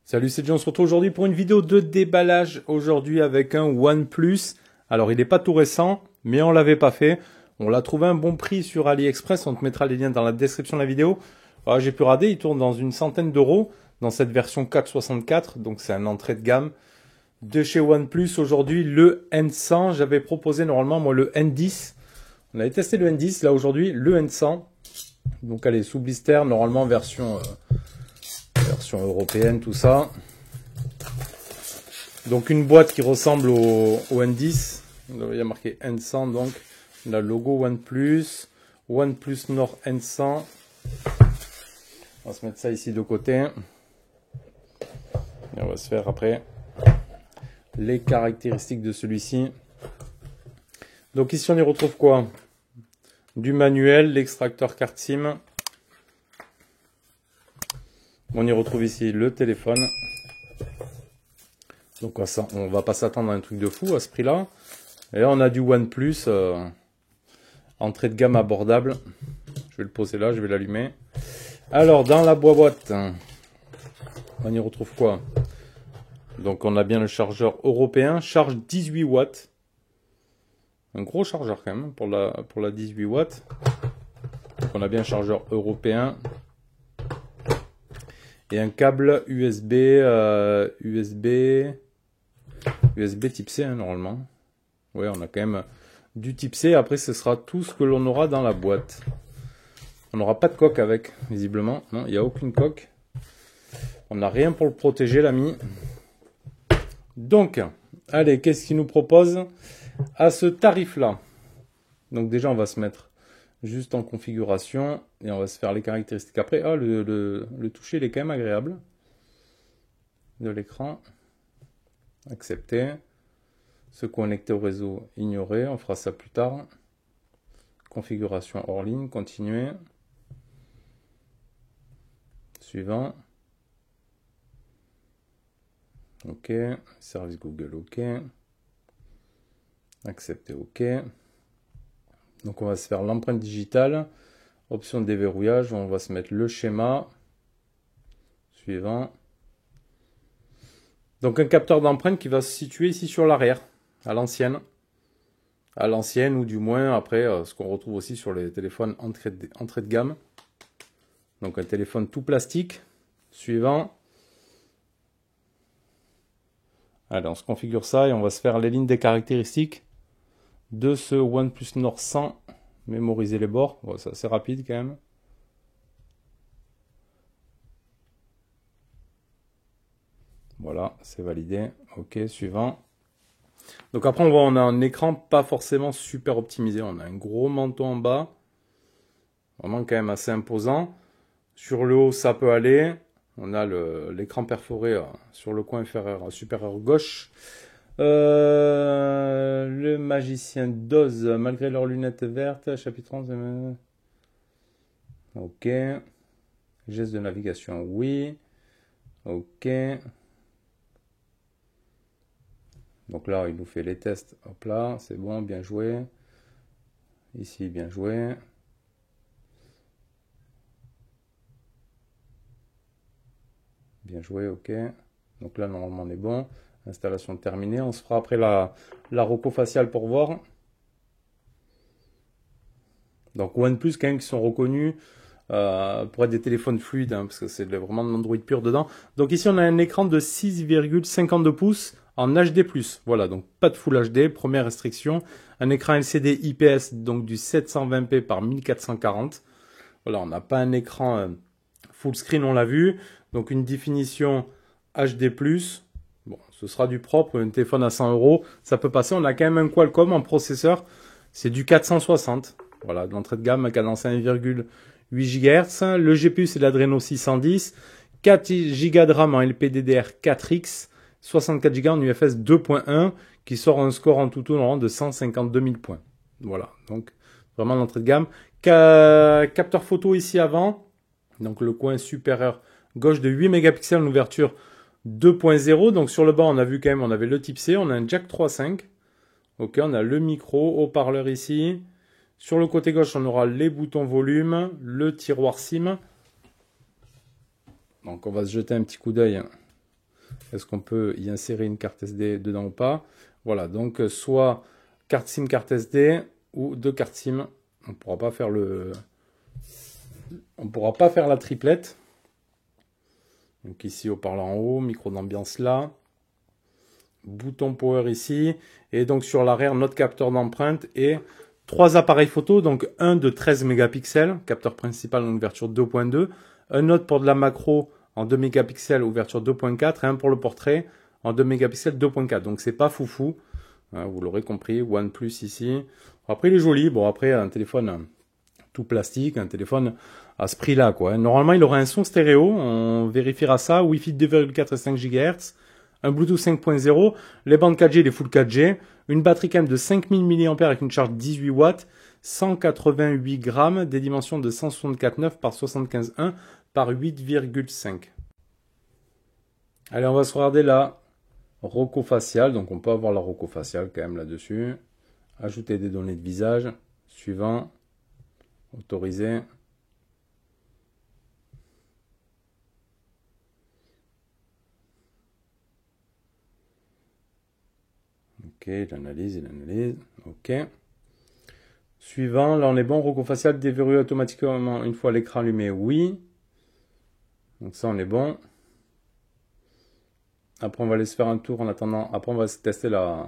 Salut, c'est John, on se retrouve aujourd'hui pour une vidéo de déballage, aujourd'hui avec un OnePlus. Alors il n'est pas tout récent, mais on l'avait pas fait. On l'a trouvé à un bon prix sur AliExpress, on te mettra les liens dans la description de la vidéo. J'ai pu rader, il tourne dans une centaine d'euros, dans cette version 464, donc c'est un entrée de gamme. De chez OnePlus, aujourd'hui le N100, j'avais proposé normalement moi le N10. On avait testé le N10, là aujourd'hui le N100. Donc allez, sous blister, normalement version européenne, tout ça. Donc une boîte qui ressemble au N10. Il y a marqué N100, donc le logo OnePlus, OnePlus Nord N100. On va se mettre ça ici de côté. Et on va se faire après les caractéristiques de celui-ci. Donc ici on y retrouve quoi? Du manuel, l'extracteur carte SIM. On y retrouve ici le téléphone. Donc on va pas s'attendre à un truc de fou à ce prix-là. Et là, on a du OnePlus, entrée de gamme abordable. Je vais le poser là, je vais l'allumer. Alors, dans la boîte, on y retrouve quoi? Donc, on a bien le chargeur européen, charge 18 watts. Un gros chargeur quand même pour la 18 watts. Donc, on a bien un chargeur européen. Et un câble USB type C, hein, normalement. Ouais, on a quand même du type C. Après, ce sera tout ce que l'on aura dans la boîte. On n'aura pas de coque avec, visiblement. Non, il n'y a aucune coque. On n'a rien pour le protéger, l'ami. Donc, allez, qu'est-ce qu'il nous propose à ce tarif-là? Donc déjà, on va se mettre juste en configuration et on va se faire les caractéristiques après. Le toucher il est quand même agréable de l'écran. Accepter. Se connecter au réseau, ignorer. On fera ça plus tard. Configuration hors ligne, continuer. Suivant. OK. Service Google, OK. Accepter, OK. Donc on va se faire l'empreinte digitale, option de déverrouillage, on va se mettre le schéma, suivant. Donc un capteur d'empreinte qui va se situer ici sur l'arrière, à l'ancienne ou du moins après ce qu'on retrouve aussi sur les téléphones entrée de gamme. Donc un téléphone tout plastique, suivant. Allez, on se configure ça et on va se faire les lignes des caractéristiques de ce OnePlus Nord 100, mémoriser les bords, bon, c'est assez rapide quand même. Voilà, c'est validé. OK, suivant. Donc après, on a un écran pas forcément super optimisé. On a un gros manteau en bas, vraiment quand même assez imposant. Sur le haut, ça peut aller. On a l'écran perforé sur le coin inférieur, supérieur gauche. Le magicien d'Oz, malgré leurs lunettes vertes, chapitre 11. OK. Geste de navigation, oui. OK. Donc là, il nous fait les tests. Hop là, c'est bon, bien joué. Ici, bien joué. Bien joué, OK. Donc là, normalement, on est bon. Installation terminée. On se fera après la reco faciale pour voir. Donc OnePlus quand même qui sont reconnus pour être des téléphones fluides, hein, parce que c'est vraiment de l'Android pur dedans. Donc ici on a un écran de 6,52 pouces en HD+. Voilà, donc pas de Full HD, première restriction. Un écran LCD IPS, donc du 720p par 1440. Voilà, on n'a pas un écran full screen, on l'a vu. Donc une définition HD+. Bon, ce sera du propre, un téléphone à 100 €, ça peut passer. On a quand même un Qualcomm en processeur, c'est du 460. Voilà, de l'entrée de gamme à cadence 1,8 GHz. Le GPU, c'est l'Adreno 610. 4 Go de RAM en LPDDR4X. 64 Go en UFS 2.1, qui sort un score en tout normalement de 152 000 points. Voilà, donc vraiment l'entrée de gamme. Capteur photo ici avant, donc le coin supérieur gauche de 8 mégapixels en ouverture 2.0. Donc sur le bas, on a vu quand même, on avait le type C, on a un jack 3.5. Ok, on a le micro, haut-parleur ici. Sur le côté gauche, on aura les boutons volume, le tiroir SIM. Donc on va se jeter un petit coup d'œil. Est-ce qu'on peut y insérer une carte SD dedans ou pas? Voilà, donc soit carte SIM, carte SD ou deux cartes SIM. On ne pourra pas faire la triplette. Donc ici, haut-parleur en haut, micro d'ambiance là. Bouton power ici. Et donc sur l'arrière, notre capteur d'empreinte et 3 appareils photo. Donc un de 13 mégapixels, capteur principal en ouverture 2.2. Un autre pour de la macro en 2 mégapixels, ouverture 2.4. Et un pour le portrait en 2 mégapixels, 2.4. Donc c'est pas foufou. Vous l'aurez compris, OnePlus ici. Après il est joli. Bon après un téléphone tout plastique, un téléphone à ce prix-là, quoi. Normalement, il aura un son stéréo, on vérifiera ça, Wi-Fi 2,4 et 5 GHz, un Bluetooth 5.0, les bandes 4G, les full 4G, une batterie quand même de 5000 mAh avec une charge 18 watts, 188 grammes, des dimensions de 164,9 par 75,1 par 8,5. Allez, on va se regarder la roco faciale, donc on peut avoir la roco faciale quand même là-dessus. Ajouter des données de visage, suivant. Autorisé. Ok, il analyse. Ok. Suivant, là on est bon. Roco facial déverrouillé automatiquement une fois l'écran allumé. Oui. Donc ça on est bon. Après on va aller se faire un tour en attendant. Après on va se tester la.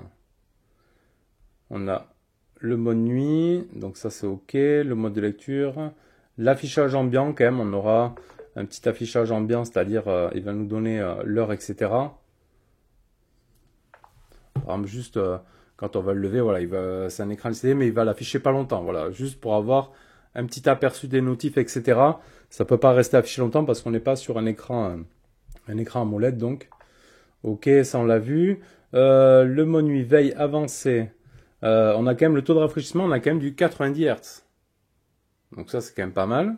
On a le mode nuit. Donc ça c'est ok. Le mode de lecture. L'affichage ambiant quand même. On aura un petit affichage ambiant. C'est-à-dire il va nous donner l'heure etc. Par exemple, juste quand on va le lever, voilà, c'est un écran LCD, mais il va l'afficher pas longtemps. Voilà, juste pour avoir un petit aperçu des notifs, etc. Ça peut pas rester affiché longtemps parce qu'on n'est pas sur un écran AMOLED, donc. Ok, ça on l'a vu. Le mode nuit veille avancé. On a quand même le taux de rafraîchissement, on a quand même du 90 Hz. Donc ça, c'est quand même pas mal.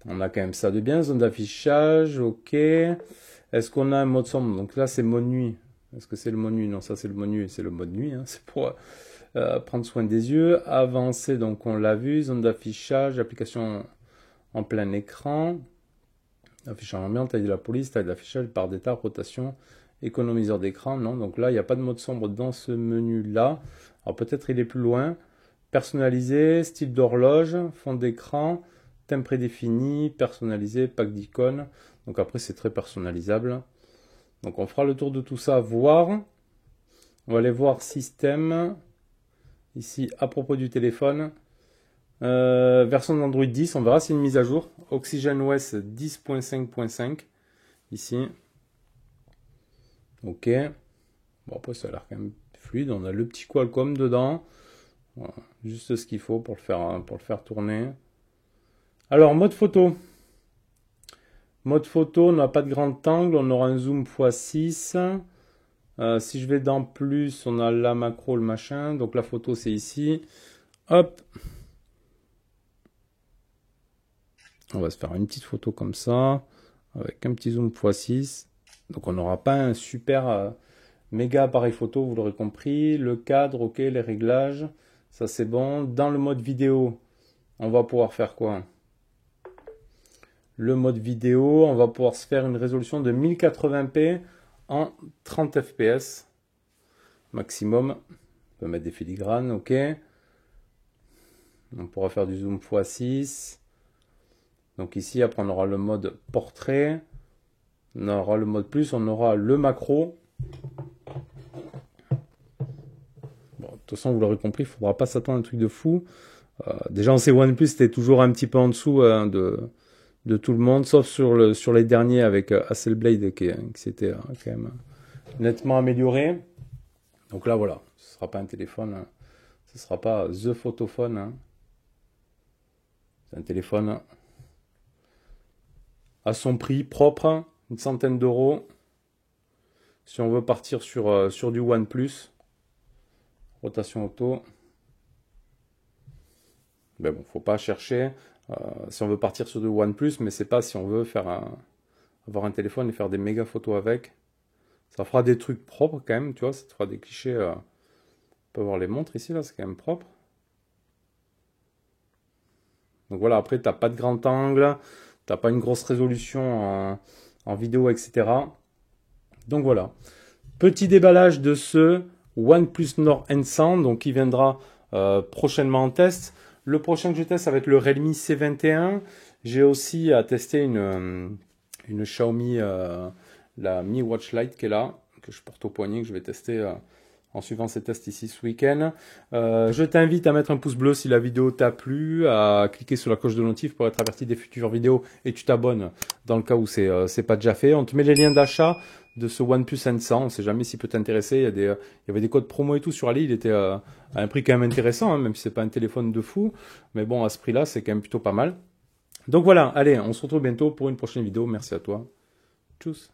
On a quand même ça de bien. Zone d'affichage, ok. Est-ce qu'on a un mode sombre? Donc là, c'est mode nuit. Est-ce que c'est le mode nuit? Non, ça c'est le mode nuit, c'est le mode nuit. Hein. C'est pour prendre soin des yeux. Avancer, donc on l'a vu. Zone d'affichage, application en plein écran. Affichage ambiant, taille de la police, taille d'affichage, barre d'état, rotation, économiseur d'écran. Non, donc là, il n'y a pas de mode sombre dans ce menu-là. Alors peut-être il est plus loin. Personnalisé, style d'horloge, fond d'écran, thème prédéfini, personnalisé, pack d'icônes. Donc après, c'est très personnalisable. Donc on fera le tour de tout ça, voir. On va aller voir système. Ici, à propos du téléphone. Version d'Android 10, on verra si c'est une mise à jour. OxygenOS 10.5.5. Ici. Ok. Bon, après, ça a l'air quand même fluide. On a le petit Qualcomm dedans. Voilà, juste ce qu'il faut pour le faire tourner. Alors, mode photo. Mode photo, on n'a pas de grand angle, on aura un zoom x6. Si je vais dans plus, on a la macro, le machin. Donc la photo, c'est ici. Hop. On va se faire une petite photo comme ça, avec un petit zoom x6. Donc on n'aura pas un super méga appareil photo, vous l'aurez compris. Le cadre, ok, les réglages, ça c'est bon. Dans le mode vidéo, on va pouvoir faire quoi? Le mode vidéo, on va pouvoir se faire une résolution de 1080p en 30 fps maximum. On peut mettre des filigranes, ok. On pourra faire du zoom x6. Donc ici, après, on aura le mode portrait. On aura le mode plus, on aura le macro. Bon, de toute façon, vous l'aurez compris, il ne faudra pas s'attendre à un truc de fou. Déjà, on sait OnePlus, c'était toujours un petit peu en dessous de tout le monde, sauf sur les derniers avec Hasselblad qui s'était quand même nettement amélioré. Donc là, voilà, ce ne sera pas un téléphone, hein. Ce ne sera pas The Photophone. Hein. C'est un téléphone à son prix propre, une centaine d'euros. Si on veut partir sur du OnePlus, rotation auto, ben bon, faut pas chercher. Si on veut partir sur du OnePlus, mais c'est pas si on veut avoir un téléphone et faire des méga photos avec. Ça fera des trucs propres quand même, tu vois, ça te fera des clichés On peut voir les montres ici, là, c'est quand même propre. Donc voilà, après, tu n'as pas de grand angle, tu n'as pas une grosse résolution en vidéo, etc. Donc voilà. Petit déballage de ce OnePlus Nord N100, donc qui viendra prochainement en test. Le prochain que je teste, ça va être le Realme C21. J'ai aussi à tester une Xiaomi, la Mi Watch Lite qui est là, que je porte au poignet, que je vais tester en suivant ces tests ici ce week-end. Je t'invite à mettre un pouce bleu si la vidéo t'a plu, à cliquer sur la cloche de notif pour être averti des futures vidéos et tu t'abonnes dans le cas où c'est pas déjà fait. On te met les liens d'achat de ce OnePlus N100, on ne sait jamais s'il peut t'intéresser. Il y avait des codes promo et tout sur Ali, il était à un prix quand même intéressant, hein, même si c'est pas un téléphone de fou. Mais bon, à ce prix-là, c'est quand même plutôt pas mal. Donc voilà, allez, on se retrouve bientôt pour une prochaine vidéo. Merci à toi. Tchuss.